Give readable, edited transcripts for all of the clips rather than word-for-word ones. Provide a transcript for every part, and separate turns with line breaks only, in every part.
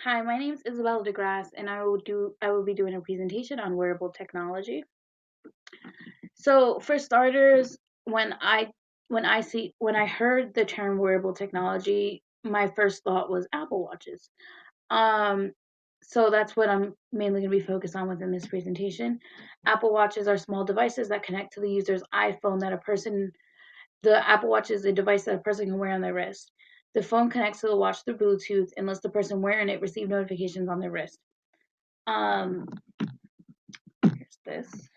Hi, my name is Isabella DeGrasse, and I will be doing a presentation on wearable technology. So, for starters, when I heard the term wearable technology, my first thought was Apple Watches. Um, so that's what I'm mainly going to be focused on within this presentation. Apple Watches are small devices that connect to the user's iPhone the Apple Watch is a device that a person can wear on their wrist. The phone connects to the watch through Bluetooth and lets the person wearing it receive notifications on their wrist. Um, Here's this.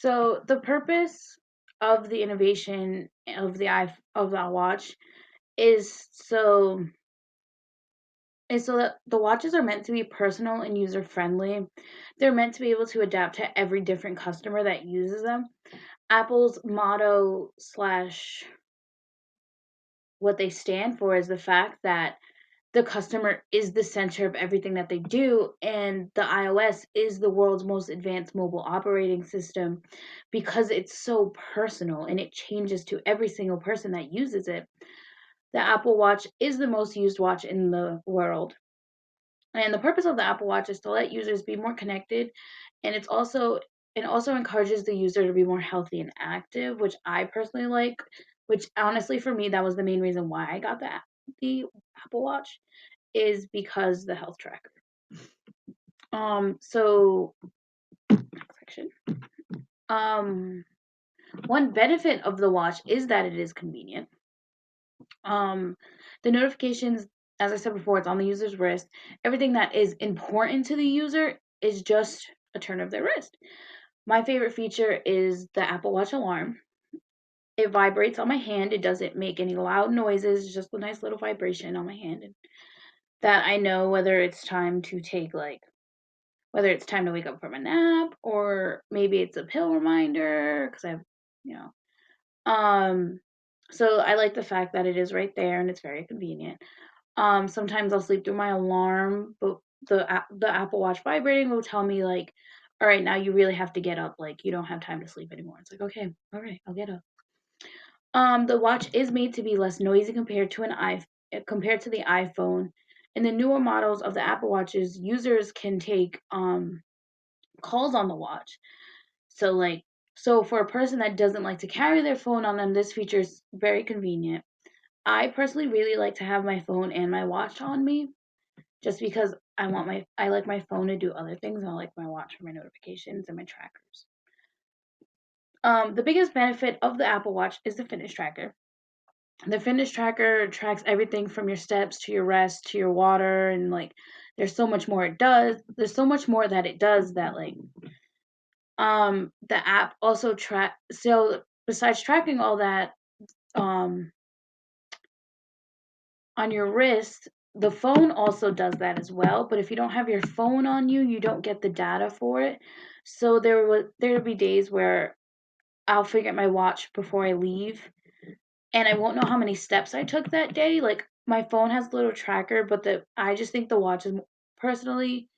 So the purpose of the innovation of the watch is so that the watches are meant to be personal and user friendly. They're meant to be able to adapt to every different customer that uses them. Apple's motto slash what they stand for is the fact that the customer is the center of everything that they do, and the iOS is the world's most advanced mobile operating system because it's so personal and it changes to every single person that uses it. The Apple Watch is the most used watch in the world. And the purpose of the Apple Watch is to let users be more connected, and it also encourages the user to be more healthy and active, which I personally like, which honestly for me that was the main reason why I got the Apple Watch is because the health tracker. So next section. Um, One benefit of the watch is that it is convenient. Um, the notifications, as I said before, it's on the user's wrist. Everything that is important to the user is just a turn of their wrist. My favorite feature is the Apple Watch alarm. It vibrates on my hand. It doesn't make any loud noises, just a nice little vibration on my hand. And that I know whether it's time to wake up from a nap or maybe it's a pill reminder because I have, you know. Um, so I like the fact that it is right there and it's very convenient. Sometimes I'll sleep through my alarm, but the Apple Watch vibrating will tell me like, all right, now you really have to get up. Like you don't have time to sleep anymore. It's like, okay, all right, I'll get up. The watch is made to be less noisy compared to the iPhone. In the newer models of the Apple Watches, users can take calls on the watch. So like so for a person that doesn't like to carry their phone on them, this feature is very convenient. I personally really like to have my phone and my watch on me just because I like my phone to do other things and I like my watch for my notifications and my trackers. The biggest benefit of the Apple Watch is the fitness tracker. The fitness tracker tracks everything from your steps to your rest to your water and like there's so much more it does. There's so much more that it does that like the app also besides tracking all that um on your wrist, the phone also does that as well, but if you don't have your phone on you, you don't get the data for it. So there'll be days where I'll forget my watch before I leave and I won't know how many steps I took that day. Like my phone has a little tracker, but the I just think the watch is personally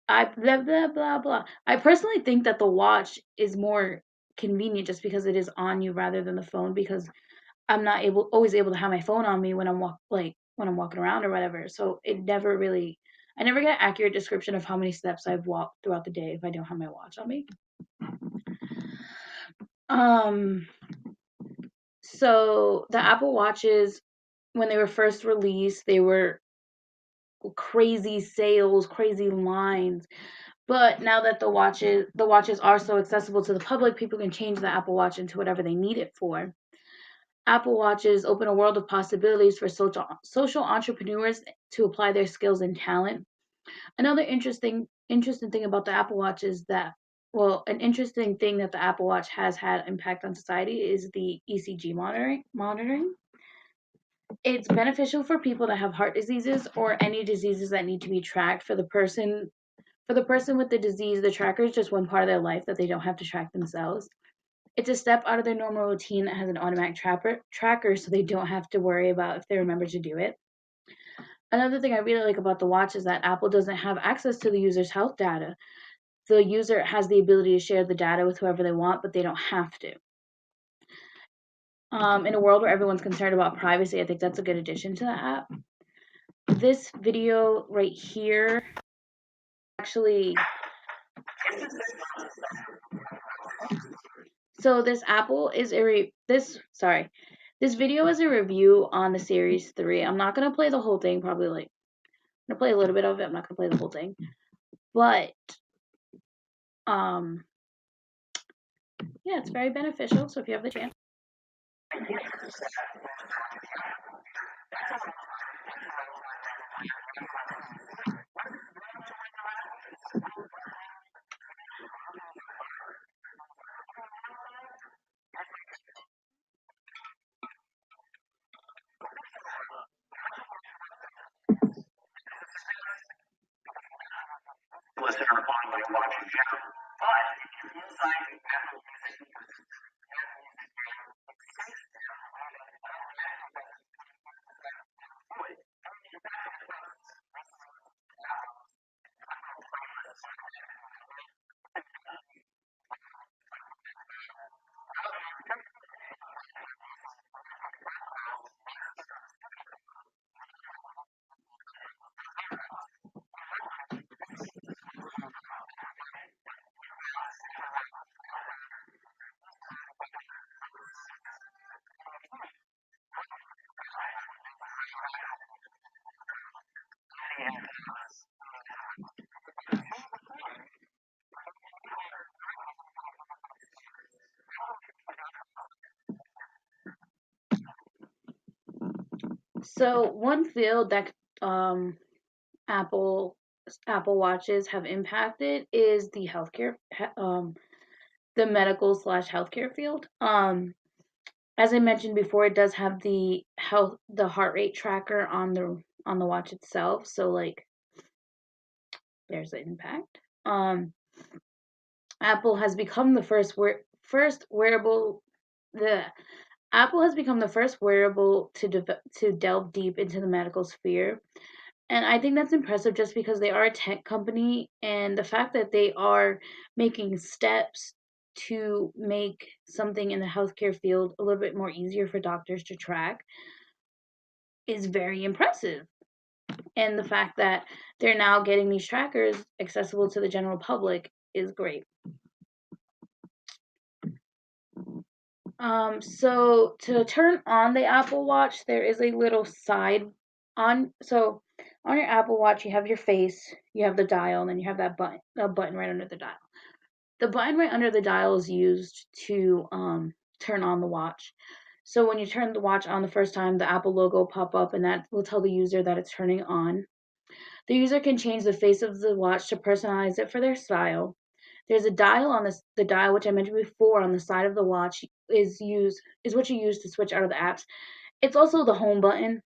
I blah blah blah blah. I personally think that the watch is more convenient just because it is on you rather than the phone because I'm not always able to have my phone on me when when I'm walking around or whatever. So I never get an accurate description of how many steps I've walked throughout the day if I don't have my watch on me. Um so the Apple Watches when they were first released, they were crazy sales, crazy lines. But now that the watches are so accessible to the public, people can change the Apple Watch into whatever they need it for. Apple Watches open a world of possibilities for social entrepreneurs to apply their skills and talent. Another interesting thing about the Apple Watch is that, well, an interesting thing that the Apple Watch has had impact on society is the ECG monitoring. It's beneficial for people that have heart diseases or any diseases that need to be tracked. For the person with the disease, the tracker is just one part of their life that they don't have to track themselves. It's a step out of their normal routine that has an automatic tracker so they don't have to worry about if they remember to do it. Another thing I really like about the watch is that Apple doesn't have access to the user's health data. The user has the ability to share the data with whoever they want, but they don't have to. In a world where everyone's concerned about privacy, I think that's a good addition to the app. This video right here actually, so this video is a review on the Series 3. I'm not gonna play the whole thing, probably like I'm gonna play a little bit of it. I'm not gonna play the whole thing. But um yeah, it's very beneficial. So if you have the chance. So one field that um Apple Apple Watches have impacted is the medical slash healthcare field. As I mentioned before, it does have the heart rate tracker on the watch itself. So like, there's the impact. Apple has become the first wearable. The Apple has become the first wearable to delve deep into the medical sphere. And I think that's impressive just because they are a tech company, and the fact that they are making steps to make something in the healthcare field a little bit more easier for doctors to track is very impressive. And the fact that they're now getting these trackers accessible to the general public is great. So to turn on the Apple Watch, there is a little side on. So on your Apple Watch, you have your face, you have the dial, and then you have that button right under the dial. The button right under the dial is used to turn on the watch. So when you turn the watch on the first time, the Apple logo will pop up, and that will tell the user that it's turning on. The user can change the face of the watch to personalize it for their style. There's a dial on the dial, which I mentioned before, on the side of the watch is what you use to switch out of the apps. It's also the home button.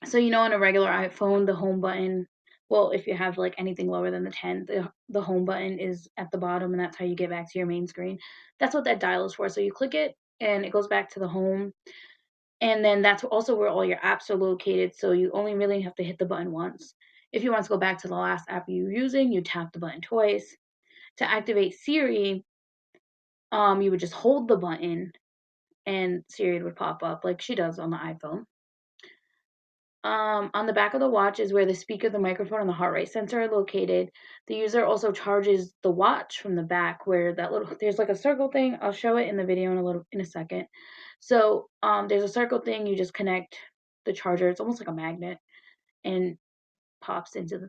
So on a regular iPhone, the home button, well, if you have like anything lower than the 10, the home button is at the bottom, and that's how you get back to your main screen. That's what that dial is for. So you click it, and it goes back to the home, and then that's also where all your apps are located. So you only really have to hit the button once. If you want to go back to the last app you were using, you tap the button twice. To activate Siri, you would just hold the button, and Siri would pop up like she does on the iPhone. On the back of the watch is where the speaker, the microphone, and the heart rate sensor are located. The user also charges the watch from the back, where there's like a circle thing. I'll show it in the video in a second. So there's a circle thing. You just connect the charger. It's almost like a magnet, and pops into the